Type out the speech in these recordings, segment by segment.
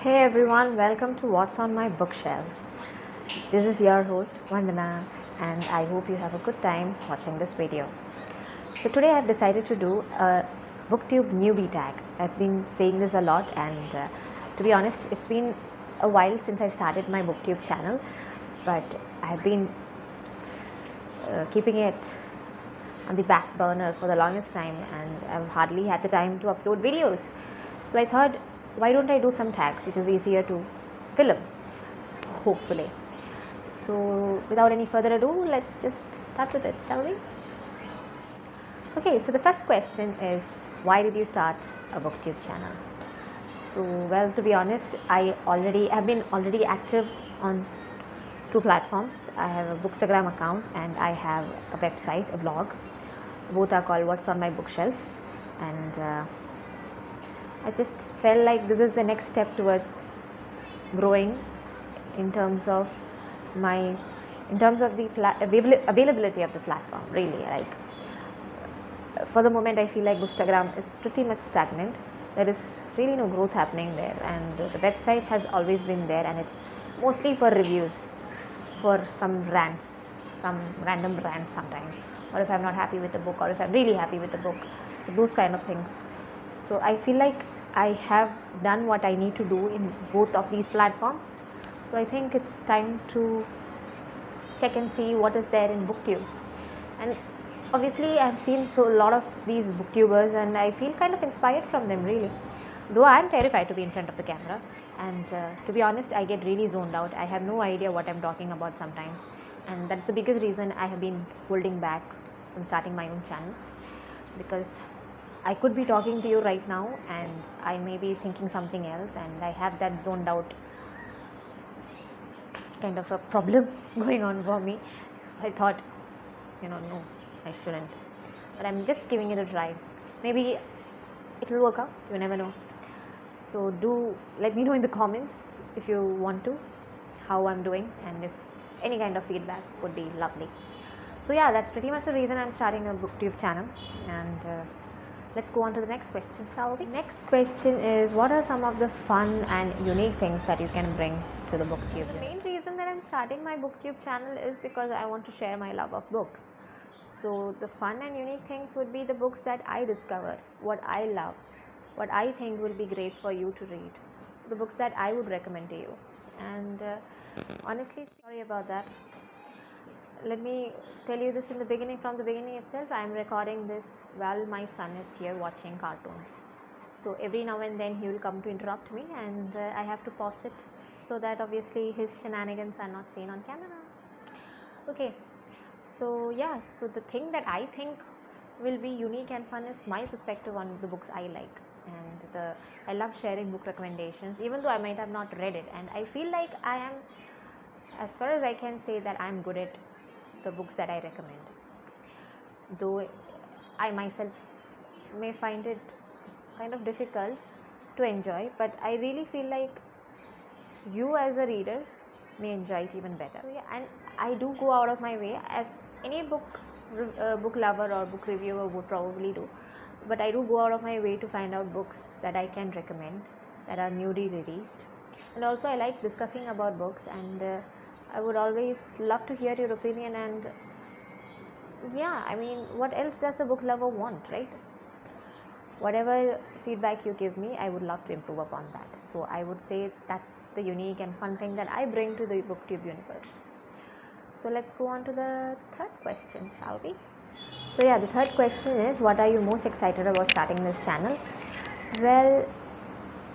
Hey everyone, welcome to What's on my bookshelf. This is your host Vandana, and I hope you have a good time watching this video. So today I've decided to do a Booktube newbie tag. I've been saying this a lot, and to be honest, it's been a while since I started my Booktube channel, but I've been keeping it on the back burner for the longest time, and I've hardly had the time to upload videos. So I thought, why don't I do some tags, which is easier to film, hopefully. So without any further ado, let's just start with it, shall we? Okay, so the first question is, why did you start a Booktube channel? So, well, to be honest, I have been already active on two platforms. I have a Bookstagram account and I have a website, a blog. Both are called What's on my bookshelf, and I just felt like this is the next step towards growing in terms of the availability of the platform. Really, like for the moment, I feel like Bookstagram is pretty much stagnant. There is really no growth happening there, and the website has always been there, and it's mostly for reviews, for some rants, some random rants sometimes, or if I'm not happy with the book, or if I'm really happy with the book, so those kind of things. So I feel like I have done what I need to do in both of these platforms. So I think it's time to check and see what is there in Booktube. And obviously I've seen a lot of these Booktubers, and I feel kind of inspired from them, really. Though I'm terrified to be in front of the camera, and to be honest, I get really zoned out. I have no idea what I'm talking about sometimes, and that's the biggest reason I have been holding back from starting my own channel, because I could be talking to you right now and I may be thinking something else, and I have that zoned out kind of a problem going on for me. I thought, no, I shouldn't. But I'm just giving it a try. Maybe it will work out, you never know. So do let me know in the comments if you want to, how I'm doing, and if any kind of feedback would be lovely. So yeah, that's pretty much the reason I'm starting a Booktube channel, and let's go on to the next question, shall we? Next question is, what are some of the fun and unique things that you can bring to the Booktube? The main reason that I'm starting my Booktube channel is because I want to share my love of books. So the fun and unique things would be the books that I discover, what I love, what I think will be great for you to read, the books that I would recommend to you. And honestly, sorry about that. Let me tell you this from the beginning itself. I am recording this while my son is here watching cartoons. So every now and then he will come to interrupt me, and I have to pause it so that obviously his shenanigans are not seen on camera. Okay, so yeah, so the thing that I think will be unique and fun is my perspective on the books I like, and I love sharing book recommendations, even though I might have not read it, and I feel like I am, as far as I can say, that I am good at the books that I recommend, though I myself may find it kind of difficult to enjoy, but I really feel like you as a reader may enjoy it even better. So yeah, and I do go out of my way, as any book lover or book reviewer would probably do, but I do go out of my way to find out books that I can recommend that are newly released. And also I like discussing about books, and I would always love to hear your opinion. And yeah, I mean, what else does a book lover want, right? Whatever feedback you give me, I would love to improve upon that. So I would say that's the unique and fun thing that I bring to the Booktube universe. So let's go on to the third question, shall we? So yeah, the third question is, what are you most excited about starting this channel? Well,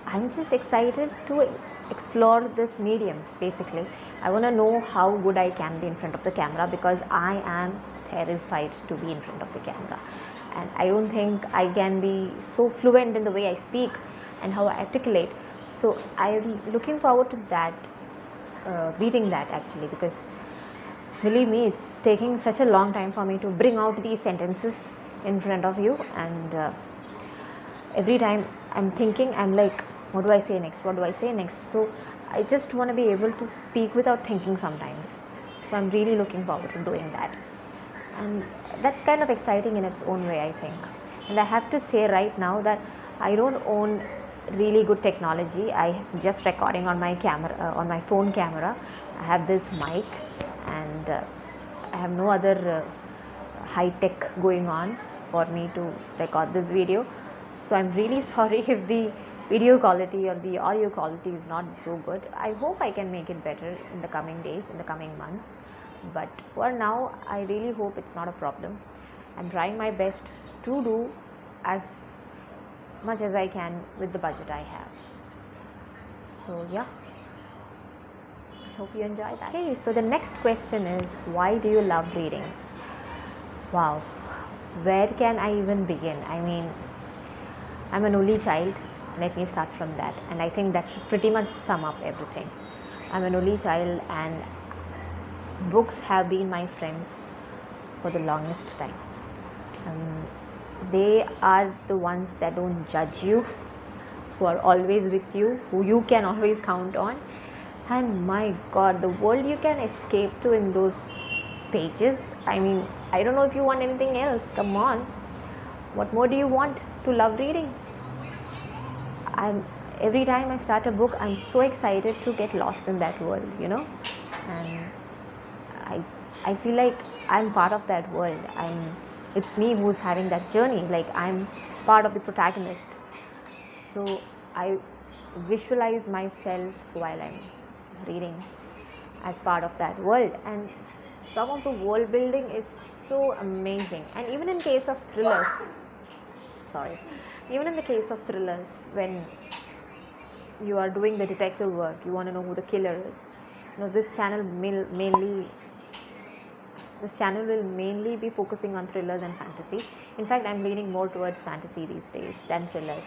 I'm just excited to explore this medium. Basically, I want to know how good I can be in front of the camera, because I am terrified to be in front of the camera, and I don't think I can be so fluent in the way I speak and how I articulate. So I'm looking forward to that, beating that actually, because believe me, it's taking such a long time for me to bring out these sentences in front of you, and every time I'm thinking, I'm like, what do I say next? So I just want to be able to speak without thinking sometimes. So I'm really looking forward to doing that, and that's kind of exciting in its own way, I think. And I have to say right now that I don't own really good technology. I just recording on my camera, on my phone camera. I have this mic, and I have no other high tech going on for me to record this video. So I'm really sorry if the video quality or the audio quality is not so good. I hope I can make it better in the coming days, in the coming month. But for now, I really hope it's not a problem. I'm trying my best to do as much as I can with the budget I have. So yeah, I hope you enjoy that. Okay, so the next question is, why do you love reading? Wow, where can I even begin? I mean, I'm an only child. Let me start from that, and I think that should pretty much sum up everything. I'm an only child, and books have been my friends for the longest time. They are the ones that don't judge you, who are always with you, who you can always count on. And my god, the world you can escape to in those pages. I mean, I don't know if you want anything else. Come on, what more do you want to love reading? Every time I start a book, I'm so excited to get lost in that world, and I feel like I'm part of that world. It's me who's having that journey, like I'm part of the protagonist. So I visualize myself while I'm reading as part of that world, and some of the world building is so amazing. And even in case of thrillers, when you are doing the detective work, you want to know who the killer is. This channel will mainly be focusing on thrillers and fantasy. In fact, I'm leaning more towards fantasy these days than thrillers.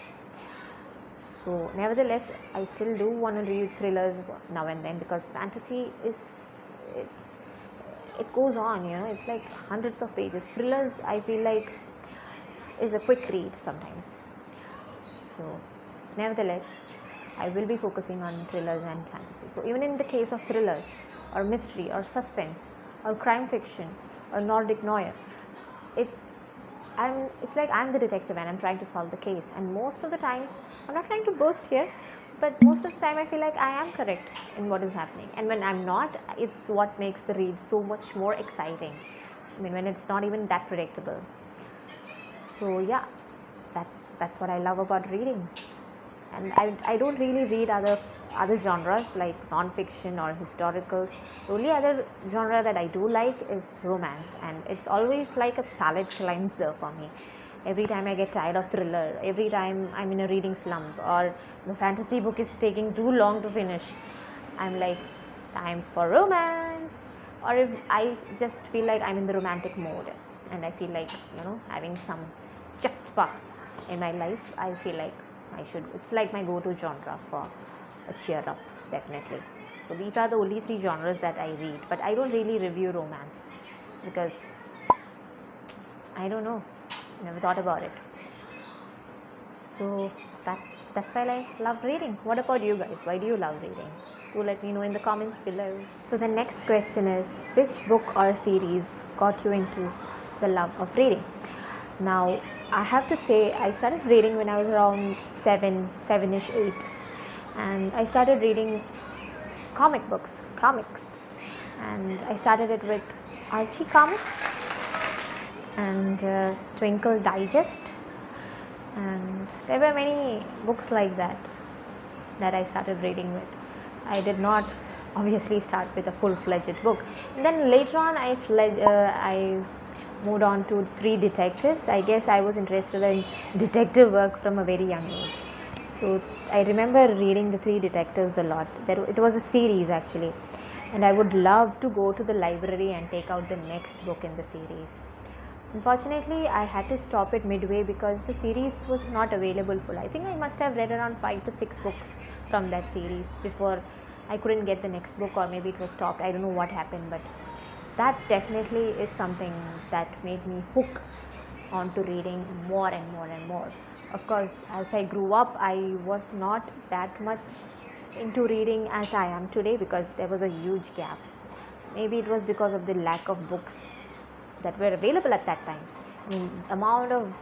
So nevertheless, I still do want to read thrillers now and then, because fantasy it goes on, it's like hundreds of pages. Thrillers, I feel like, is a quick read sometimes. So nevertheless, I will be focusing on thrillers and fantasy. So even in the case of thrillers or mystery or suspense or crime fiction or Nordic noir, it's like I'm the detective and I'm trying to solve the case. And most of the times, I'm not trying to boast here, but most of the time I feel like I am correct in what is happening. And when I'm not, it's what makes the read so much more exciting. I mean, when it's not even that predictable. So yeah, that's what I love about reading. And I don't really read other genres like non-fiction or historicals. The only other genre that I do like is romance, and it's always like a palate cleanser for me. Every time I get tired of thriller, every time I'm in a reading slump, or the fantasy book is taking too long to finish, I'm like, time for romance. Or if I just feel like I'm in the romantic mode and I feel like, having some chutzpah in my life, I feel like it's like my go-to genre for a cheer up, definitely. So these are the only 3 genres that I read, but I don't really review romance because I don't know, never thought about it. So that's why I love reading. What about you guys? Why do you love reading? Do let me know in the comments below. So the next question is, which book or series got you into the love of reading? Now, I have to say, I started reading when I was around 7-ish, 8. And I started reading comics. And I started it with Archie Comics and Twinkle Digest. And there were many books like that I started reading with. I did not obviously start with a full-fledged book. And then later on, I moved on to 3 detectives. I guess I was interested in detective work from a very young age. So I remember reading the 3 detectives a lot. It was a series actually, and I would love to go to the library and take out the next book in the series. Unfortunately, I had to stop it midway because the series was not available full. I think I must have read around 5 to 6 books from that series before I couldn't get the next book, or maybe it was stopped. I don't know what happened, but that definitely is something that made me hook onto reading more and more and more. Of course, as I grew up, I was not that much into reading as I am today because there was a huge gap. Maybe it was because of the lack of books that were available at that time. I mean, amount of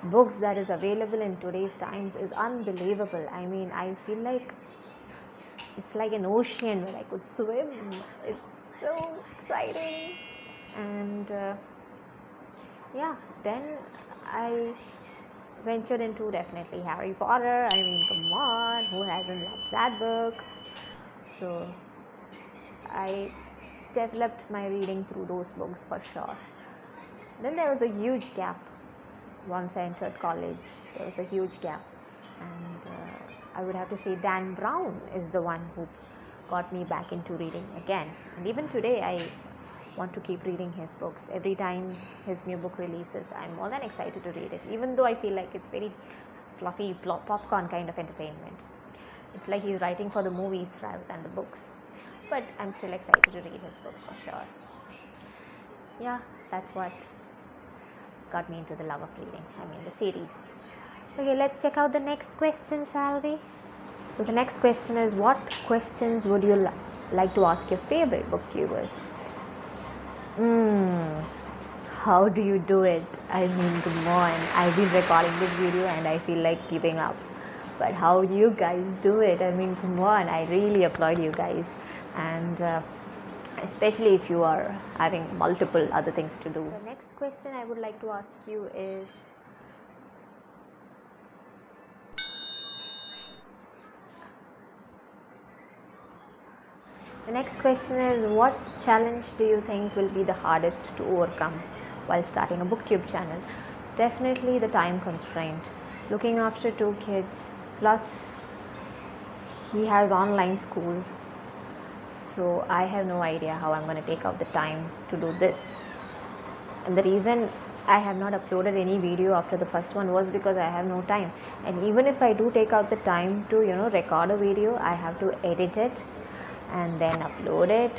books that is available in today's times is unbelievable. I mean, I feel like it's like an ocean where I could swim. It's so exciting. And yeah, then I ventured into definitely Harry Potter. I mean, come on, who hasn't loved that book? So I developed my reading through those books for sure. Then there was a huge gap. Once I entered college, there was a huge gap, and I would have to say Dan Brown is the one who got me back into reading again. And even today, I want to keep reading his books. Every time his new book releases, I'm more than excited to read it, even though I feel like it's very fluffy popcorn kind of entertainment. It's like he's writing for the movies rather than the books, but I'm still excited to read his books for sure. Yeah, that's what got me into the love of reading, I mean the series. Okay, let's check out the next question, shall we? So the next question is, what questions would you like to ask your favorite booktubers? How do you do it? I mean, come on. I've been recording this video and I feel like giving up. But how you guys do it? I mean, come on. I really applaud you guys. And especially if you are having multiple other things to do. The next question I would like to ask you is, what challenge do you think will be the hardest to overcome while starting a booktube channel? Definitely the time constraint. Looking after 2 kids, plus he has online school. So I have no idea how I'm going to take out the time to do this. And the reason I have not uploaded any video after the first one was because I have no time. And even if I do take out the time to, record a video, I have to edit it and then upload it.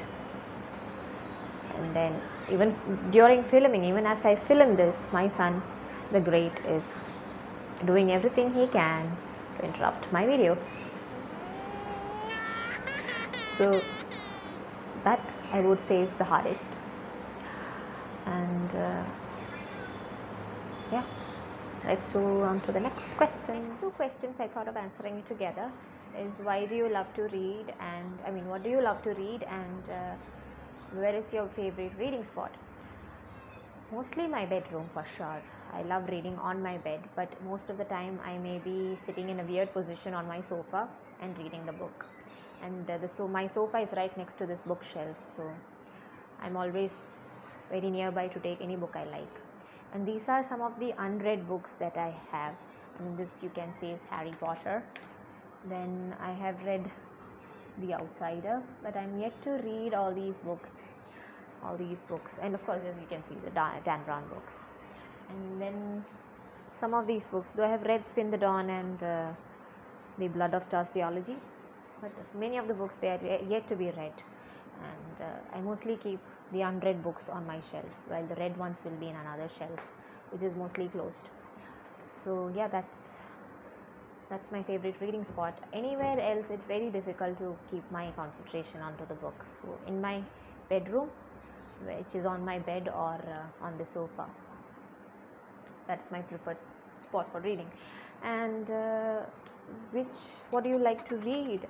And then even during filming, even as I film this, my son, the great, is doing everything he can to interrupt my video. So that, I would say, is the hardest. And yeah, let's go on to the next question. Next 2 questions I thought of answering together is, why do you love to read, and I mean, what do you love to read, and where is your favorite reading spot? Mostly my bedroom for sure. I love reading on my bed, but most of the time I may be sitting in a weird position on my sofa and reading the book. And so my sofa is right next to this bookshelf, so I'm always very nearby to take any book I like. And these are some of the unread books that I have. I mean, this you can say is Harry Potter. Then I have read The Outsider, but I'm yet to read all these books. And of course, as you can see, the Dan Brown books. And then some of these books, though I have read Spin the Dawn and The Blood of Stars Theology, but many of the books, they are yet to be read. And I mostly keep the unread books on my shelf, while the read ones will be in another shelf, which is mostly closed. So yeah, that's my favorite reading spot. Anywhere else, it's very difficult to keep my concentration onto the book. So in my bedroom, which is on my bed or on the sofa, that's my preferred spot for reading. And what do you like to read?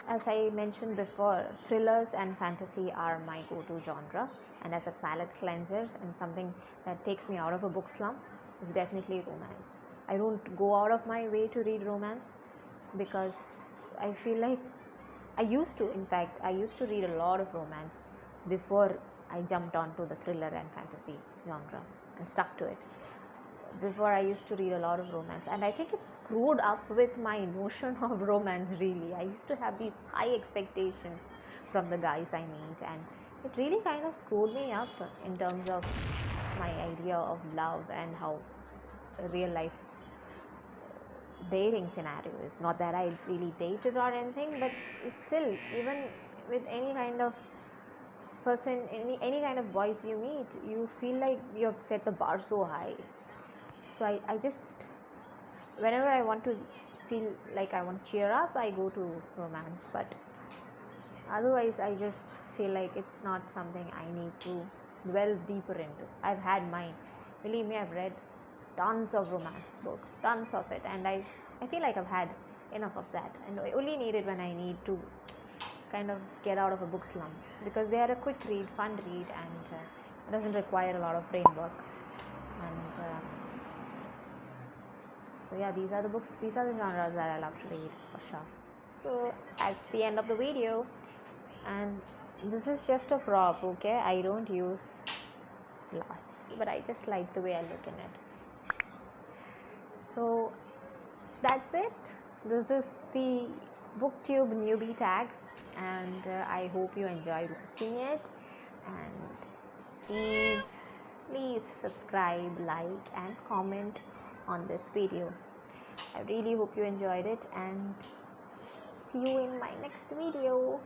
As I mentioned before, thrillers and fantasy are my go-to genre, and as a palate cleanser and something that takes me out of a book slump is definitely romance. I don't go out of my way to read romance because I feel like I used to read a lot of romance before I jumped onto the thriller and fantasy genre and stuck to it. Before, I used to read a lot of romance, and I think it screwed up with my notion of romance. Really, I used to have these high expectations from the guys I meet, and it really kind of screwed me up in terms of my idea of love and how real life dating scenario is. Not that I really dated or anything, but still, even with any kind of person, any kind of boys you meet, you feel like you have set the bar so high. So I just, whenever I want to feel like I want to cheer up, I go to romance. But otherwise, I just feel like it's not something I need to delve deeper into. I've had mine. Believe me, I've read tons of romance books, tons of it, and I feel like I've had enough of that, and I only need it when I need to kind of get out of a book slump, because they are a quick read, fun read, and it doesn't require a lot of brain work. And so yeah, these are the books, these are the genres that I love to read for sure. So that's the end of the video, and this is just a prop, okay? I don't use glass, but I just like the way I look in it. So that's it. This is the Booktube newbie tag, and I hope you enjoyed watching it, and please subscribe, like, and comment on this video. I really hope you enjoyed it, and see you in my next video.